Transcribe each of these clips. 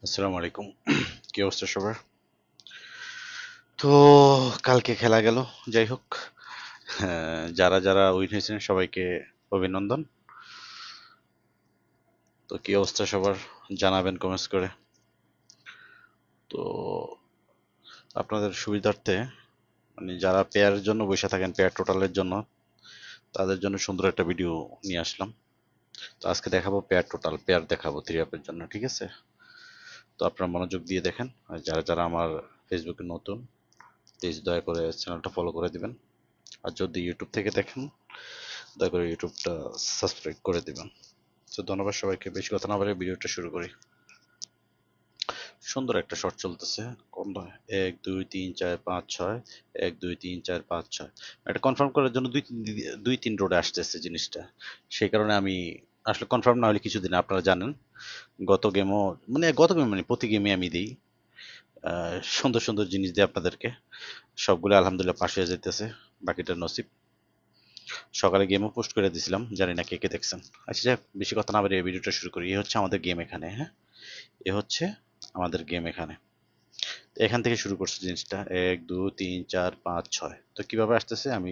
আসসালামু আলাইকুম। কি অবস্থা সবার? তো কালকে খেলা গেল। যাই হোক, যারা যারা উইন হয়েছেন সবাইকে অভিনন্দন। তো কি অবস্থা সবার জানাবেন কমেন্টস করে। তো আপনাদের সুবিধার্থে মানে যারা পেয়ারের জন্য বসে থাকেন, পেয়ার টোটালের জন্য, তাদের জন্য সুন্দর একটা ভিডিও নিয়ে আসলাম। তো আজকে দেখাবো পেয়ার টোটাল, পেয়ার দেখাবো 3 অ্যাপের জন্য, ঠিক আছে? তো আপনারা মনোযোগ দিয়ে দেখেন। আর যারা যারা আমার ফেসবুকে নতুন, প্লিজ দয়া করে চ্যানেলটা ফলো করে দিবেন। আর যদি ইউটিউব থেকে দেখেন, দয়া করে ইউটিউবটা সাবস্ক্রাইব করে দিবেন। তো ধন্যবাদ সবাইকে। বেশি কথা না বলে ভিডিওটা শুরু করি। সুন্দর একটা শট চলতেছে। কোন 1 2 3 4 5 6, 1 2 3 4 5 6। এটা কনফার্ম করার জন্য দুই তিন রোডে আসতেছে জিনিসটা। সেই কারণে আমি আসলে কনফার্ম না হলে কিছুদিন আপনারা জানেন, গত গেম মানে প্রতি গেমে আমি দিই সুন্দর সুন্দর জিনিস দিই আপনাদেরকে। সবগুলো আলহামদুলিল্লাহ পাশ হয়ে যেতেছে, বাকিটা নসিব। সকালে গেমও পোস্ট করে দিয়েছিলাম, জানি না কে কে দেখছেন। আচ্ছা যাক, বেশি কথা না বাড়িয়ে ভিডিওটা শুরু করি। এ হচ্ছে আমাদের গেম এখানে, হ্যাঁ, এ হচ্ছে আমাদের গেম এখানে। এখান থেকে শুরু করছে জিনিসটা, 1 2 3 4 5 6। তো কিভাবে আসতেছে আমি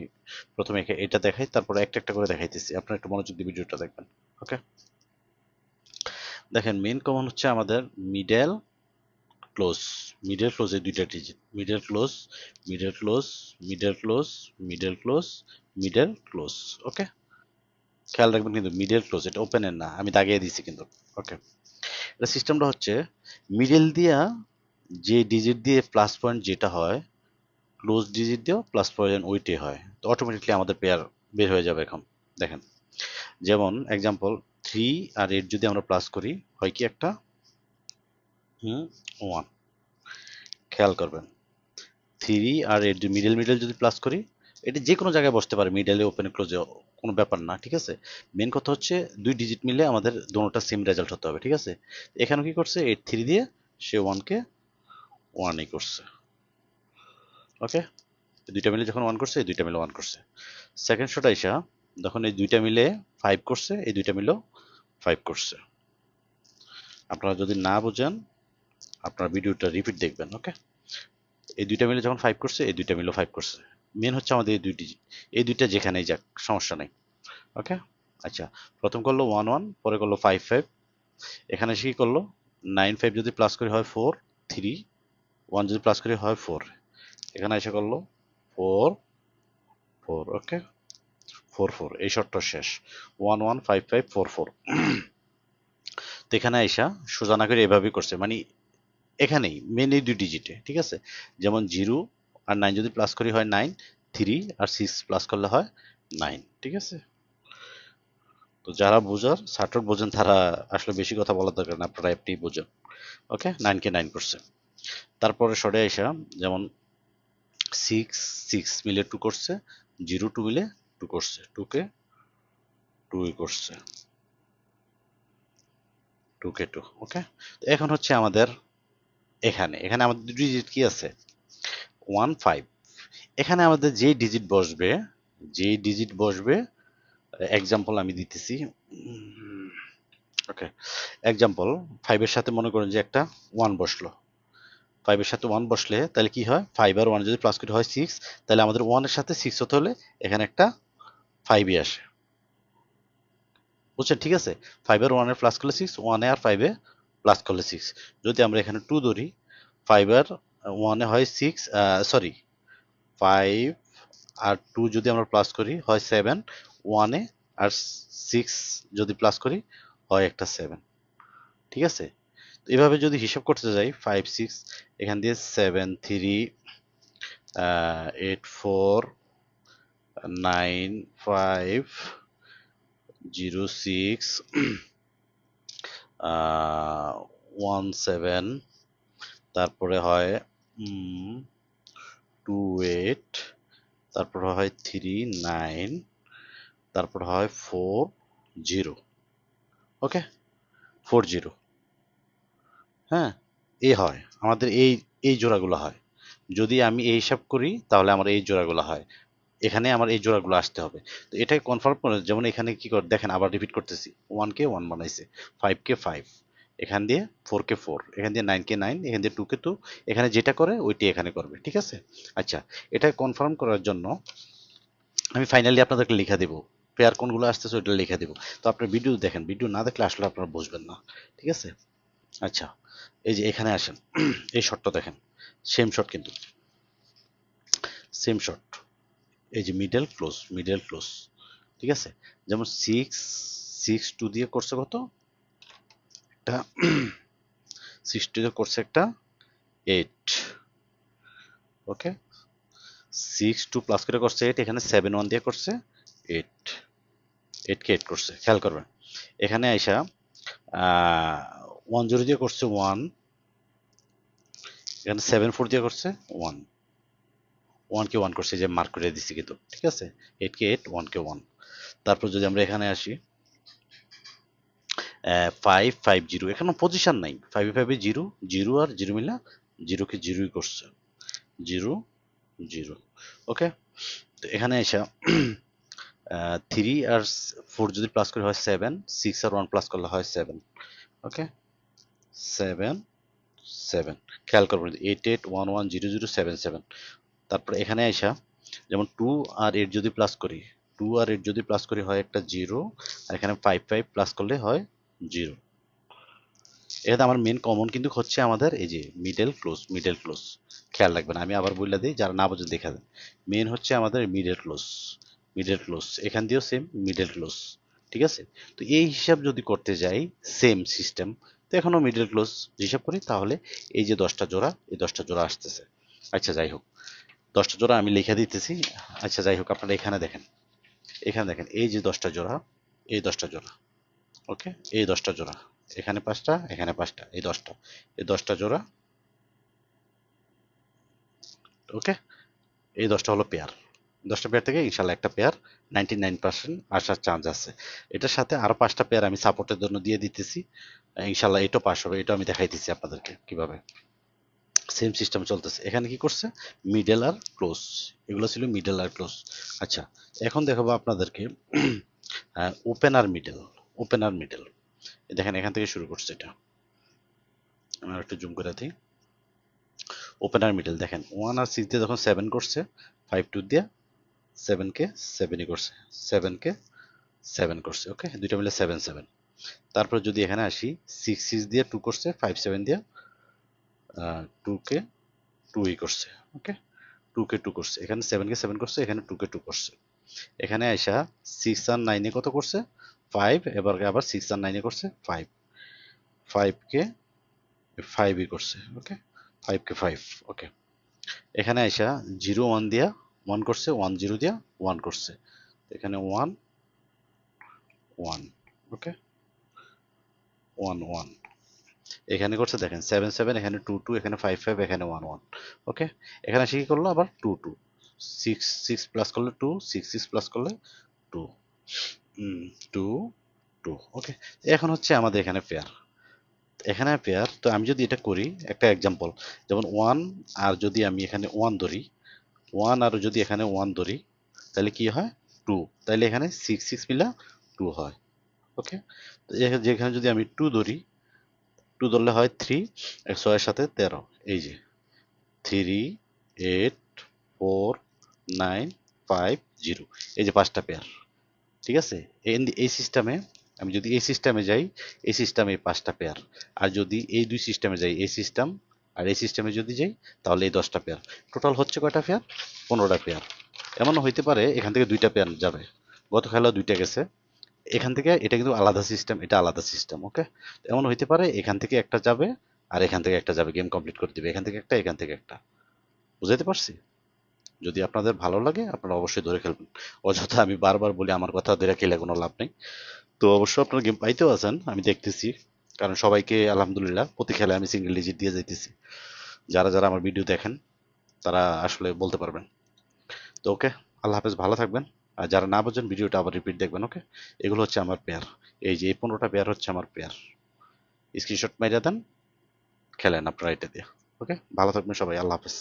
প্রথমে এটা দেখাই, তারপরে একটা একটা করে দেখাইতেছি। আপনারা একটু মনোযোগ দিয়ে ভিডিওটা দেখবেন। ওকে, দেখেন মেইন কমন হচ্ছে আমাদের মিডল ক্লোজ। মিডল ক্লোজ এই দুইটা digit, middle close, middle close, middle close, middle close, middle close. Okay, খেয়াল রাখবেন কিন্তু মিডল ক্লোজ এটা ওপেনের না, আমি দাগিয়ে দিয়েছি কিন্তু। ওকে, এটা সিস্টেমটা হচ্ছে মিডল দিয়া যে ডিজিট দিয়ে প্লাস পয়েন্ট যেটা হয়, ক্লোজ ডিজিট দিয়েও প্লাস পয়েন্ট ওইটাই হয়। তো অটোমেটিকলি আমাদের পেয়ার বের হয়ে যাবে এখন। দেখেন, যেমন এক্সাম্পল 3 আর 8 যদি আমরা প্লাস করি, হয় কি একটা 1। খেয়াল করবেন, 3 আর 8 মিডল মিডল যদি প্লাস করি, এটা যে কোনো জায়গায় বসতে পারে, মিডলে ওপেন ক্লোজে, কোনো ব্যাপার না, ঠিক আছে? মেন কথা হচ্ছে দুই ডিজিট মিলে আমাদের দোনোটা সেম রেজাল্ট হতে হবে, ঠিক আছে? এখানে কি করছে, 8 3 দিয়ে সে 1 কে 1ই করছে। ওকে, দুইটা মিলে যখন 1 করছে, এই দুইটা মিলে 1 করছে। সেকেন্ড শট আইসা যখন এই দুইটা মিলে 5 করছে, এই দুইটা মিলেও 5 করছে। আপনারা যদি না বুঝেন, আপনারা ভিডিওটা রিপিট দেখবেন। ওকে, এই দুইটা মিলে যখন 5 করছে, এই দুইটা মিলেও 5 করছে। মেন হচ্ছে আমাদের এই দুই ডিজিট, এই দুইটা যেখানেই যাক সমস্যা নেই। ওকে, আচ্ছা, প্রথম করলো 1 1, পরে করলো 5 5, এখানে এসে কি করলো, 9 5 যদি প্লাস করি হয় 4 3, 1 যদি প্লাস করি হয় 4, এখানে এসে করলো 4 4। ওকে, 4 4, এই শটটা শেষ। 1 1 5 5 4 4। তো এখানে আইসা সোজা না করে এভাবেই করছে, মানে এখানেই মেন এই দুই ডিজিটে, ঠিক আছে? যেমন 0 আর 9 যদি প্লাস করি হয় 9, 3 আর 6 প্লাস করলে হয় 9, ঠিক আছে? তো যারা বোঝার সার্টক বোঝেন, তারা আসলে বেশি কথা বলার দরকার না, আপনারা অ্যাপটি বোঝেন। ওকে, 9 কে 9 করছে। তারপরে সরে আইসা যেমন 6 6 মিলে 2 করছে, 0 2 মিলে 2 করছে, 2 কে 2 করছে, 2 কে 2। ওকে, এখন হচ্ছে আমাদের এখানে এখানে আমাদের দুই ডিজিট কি আছে, 1 5। এখানে আমাদের যেই ডিজিট বসবে, যেই ডিজিট বসবে, এক্সাম্পল আমি দিতেছি। ওকে, এক্সাম্পল 5 এর সাথে মনে করেন যে একটা 1 বসলো। 5 এর সাথে 1 বসলে তাহলে কি হয়, 5 আর 1 যদি প্লাস করে হয় 6, তাহলে আমাদের 1 এর সাথে 6 হতে হলে এখানে একটা 5ই আসে। বুঝছেন? ঠিক আছে, 5 আর 1 এর প্লাস করলে 6, 1 এ আর 5 এ প্লাস করলে 6। যদি আমরা এখানে 2 ধরি, 5 আর 1 এ হয় 6, সরি, 5 আর 2 যদি আমরা প্লাস করি হয় 7, 1 এ আর 6 যদি প্লাস করি হয় একটা 7, ঠিক আছে? তো এভাবে যদি হিসাব করতে যাই, 5 6, এখান দিয়ে 7 3, 8 4, 9 5, 0 6, 1 7, তারপরে হয় 2 8, তারপরে হয় 3 9, তারপর হয় 4 0। ওকে, 4 0, হ্যাঁ, এ হয় আমাদের এই এই জোড়াগুলো হয়। যদি আমি এই হিসাব করি তাহলে আমার এই জোড়াগুলো হয়, এখানে আমার এই জোড়াগুলো আসতে হবে। তো এটাকে কনফার্ম করে, যেমন এখানে কি করে দেখেন, আবার রিপিট করতেছি, 1 কে 1 বানাইছে, 5 কে 5, এখান দিয়ে 4 কে 4, এখান দিয়ে 9 কে 9, এখান দিয়ে 2 কে 2, এখানে যেটা করে ওইটি এখানে করবে, ঠিক আছে। আচ্ছা, এটা কনফার্ম করার জন্য আমি ফাইনালি আপনাদেরকে লিখে দেবো পেয়ার কোনগুলো আসতেছে, ওইটা লিখে দেবো। তো আপনার ভিডিও দেখেন, ভিডিও না দেখলে আসলে আপনারা বুঝবেন না, ঠিক আছে। আচ্ছা, এই যে এখানে আসেন, এই শটটা দেখেন, সেম শট কিন্তু, সেম শট, এই যে মিডল ক্লোজ, মিডল ক্লোজ, ঠিক আছে। যেমন 6 2 দিয়ে করছে কত একটা, 6 2 দিয়ে করছে একটা 8, ওকে। 6 2 প্লাস করে করছে 8, এখানে 7 1 দিয়ে করছে 8, 8 কে 8 করছে, খেয়াল করবেন। এখানে আইসা 1 0 দিয়ে করছে 1, এখানে 7 4 দিয়ে করছে 1, 1 কে 1 করছে, যে মার্ক করে দিচ্ছি কিন্তু, ঠিক আছে। 8 কে 8, 1 কে 1। তারপর যদি আমরা এখানে আসি 5 5 0, এখানে পজিশন নাই, 5 5 0, 0 আর 0 মিলা 0 কে 0ই করছে, 0 0, ওকে। তো এখানে এসে 3 আর 4 যদি প্লাস করে হয় 7, 6 আর 1 প্লাস করলে হয় 7, ওকে। 7 7, খেয়াল করবেন 8 8 1 1 0 0 7 7। তারপর এখানে আইসা যেমন 2 আর 8 যদি প্লাস করি, 2 আর 8 যদি প্লাস করি হয় একটা 0, আর এখানে 5 5 প্লাস করলে হয় 0। এখানে আমার মেন কমন কিন্তু হচ্ছে আমাদের এই যে মিডল ক্লোজ, মিডল ক্লোজ, খেয়াল রাখবেন। আমি আবার বলে দিই, যারা না বোঝেন দেখা দেন। মেন হচ্ছে আমাদের মিডল ক্লোজ, মিডল ক্লোজ, এখান দিয়েও সেম মিডল ক্লোজ, ঠিক আছে। তো এই হিসাব যদি করতে যাই, সেম সিস্টেম, তো এখনো মিডল ক্লোজ হিসাব করি, তাহলে এই যে 10টা জোড়া, এই 10টা জোড়া আসতেছে। আচ্ছা যাই হোক, 10টা জোড়া আমি লিখে দিতেছি। আচ্ছা যাই হোক, আপনারা এখানে দেখেন, এখানে দেখেন, এই যে 10টা জোড়া, এই 10টা জোড়া, ওকে, এই 10টা জোড়া, এখানে 5টা, এখানে 5টা, এই 10টা, এই 10টা জোড়া, ওকে। এই 10টা হলো পেয়ার, 10টা পেয়ার থেকে ইনশাল্লাহ একটা পেয়ার 99% আসার চান্স আছে। এটার সাথে আরো 5টা পেয়ার আমি সাপোর্টের জন্য দিয়ে দিতেছি, ইনশাল্লাহ এটাও পাস হবে, এটা আমি দেখাইতেছি আপনাদেরকে কিভাবে। সেম সিস্টেম চলতেছে। এখানে কি করছে, মিডল আর ক্লোজ, এগুলো ছিল মিডল আর ক্লোজ। আচ্ছা, এখন দেখাবো আপনাদেরকে ওপেন আর মিডল, ওপেন আর মিডল। দেখেন এখান থেকে শুরু করছে এটা, আমি একটু জুম করে দিই। ওপেন আর মিডল দেখেন, 1 আর 6 দিয়ে যখন 7 করছে, 5 2 দিয়ে 7 কে 7ই করছে, 7 কে 7 করছে, ওকে, দুইটা মিলে 7 7। তারপর যদি এখানে আসি, 6 6 দিয়ে 2 করছে, 5 7 দিয়ে 2 কে 2ই করছে, ওকে, 2 কে 2 করছে, এখানে 7 কে 7 করছে, এখানে 2 কে 2 করছে। এখানে আইসা 6 আর 9 এ কত করছে 5, এবার আবার 6 আর 9 এ করছে 5, 5 কে 5ই করছে, ওকে, 5 কে 5, ওকে। এখানে আইসা 0 1 দিয়া 1 করছে, 1 0 দিয়া 1 করছে, এখানে 1 1, ওকে, 1 1, এখানে করছে দেখেন 7 7, এখানে 2 2, এখানে 5 5, এখানে 1 1, ওকে। এখানে এসে কি করলো আবার 2 2, 6 6 প্লাস করলে 2, 6 6 প্লাস করলে 2, 2 2, ওকে। এখন হচ্ছে আমাদের এখানে পেয়ার, এখানে পেয়ার। তো আমি যদি এটা করি, একটা এক্সাম্পল, যেমন 1 আর যদি আমি এখানে 1 ধরি, 1 আর যদি এখানে 1 ধরি, তাহলে কি হয় 2, তাহলে এখানে 6 6 মিলা 2 হয়, ওকে। তো যেখানে যদি আমি 2 ধরি, 2 ধরলে হয় 3, 6 এর সাথে 13, এই যে 3 8 4 9 5 0, এই যে 5টা পেয়ার, ঠিক আছে। এই সিস্টেমে আমি যদি এই সিস্টেমে যাই, এই সিস্টেমে 5টা পেয়ার, আর যদি এই দুই সিস্টেমে যাই, এই সিস্টেম আর এই সিস্টেমে যদি যাই, তাহলে এই 10টা পেয়ার, টোটাল হচ্ছে কয়টা পেয়ার, 15টা পেয়ার। এমনও হইতে পারে এখান থেকে 2টা পেয়ার যাবে, গত খেলা 2টা গেছে, এখান থেকে এটা কিন্তু আলাদা সিস্টেম, এটা আলাদা সিস্টেম, ওকে। এমন হইতে পারে এখান থেকে একটা যাবে, আর এখান থেকে একটা যাবে, গেম কমপ্লিট করে দিবে, এখান থেকে একটা, এখান থেকে একটা। বুঝাইতে পারছি? যদি আপনাদের ভালো লাগে আপনারা অবশ্যই ধরে খেলবেন, অযথা আমি বারবার বলি আমার কথা ধরে খেলে কোনো লাভ নেই। তো অবশ্যই আপনারা গেম পাইতেও আছেন, আমি দেখতেছি, কারণ সবাইকে আলহামদুলিল্লাহ প্রতি খেলায় আমি সিঙ্গেল ডিজিট দিয়ে যাইতেছি। যারা যারা আমার ভিডিও দেখেন তারা আসলে বলতে পারবেন। তো ওকে, আল্লাহ হাফেজ, ভালো থাকবেন। আর যারা না বোঝেন ভিডিওটা আবার রিপিট দেখবেন, ওকে। এগুলো হচ্ছে আমার পেয়ার, এই যে এই 15টা পেয়ার হচ্ছে আমার পেয়ার, স্ক্রিনশট মাইরা দেন, খেলেন আপনারা এটা দিয়ে, ওকে। ভালো থাকবেন সবাই, আল্লাহ হাফেজ।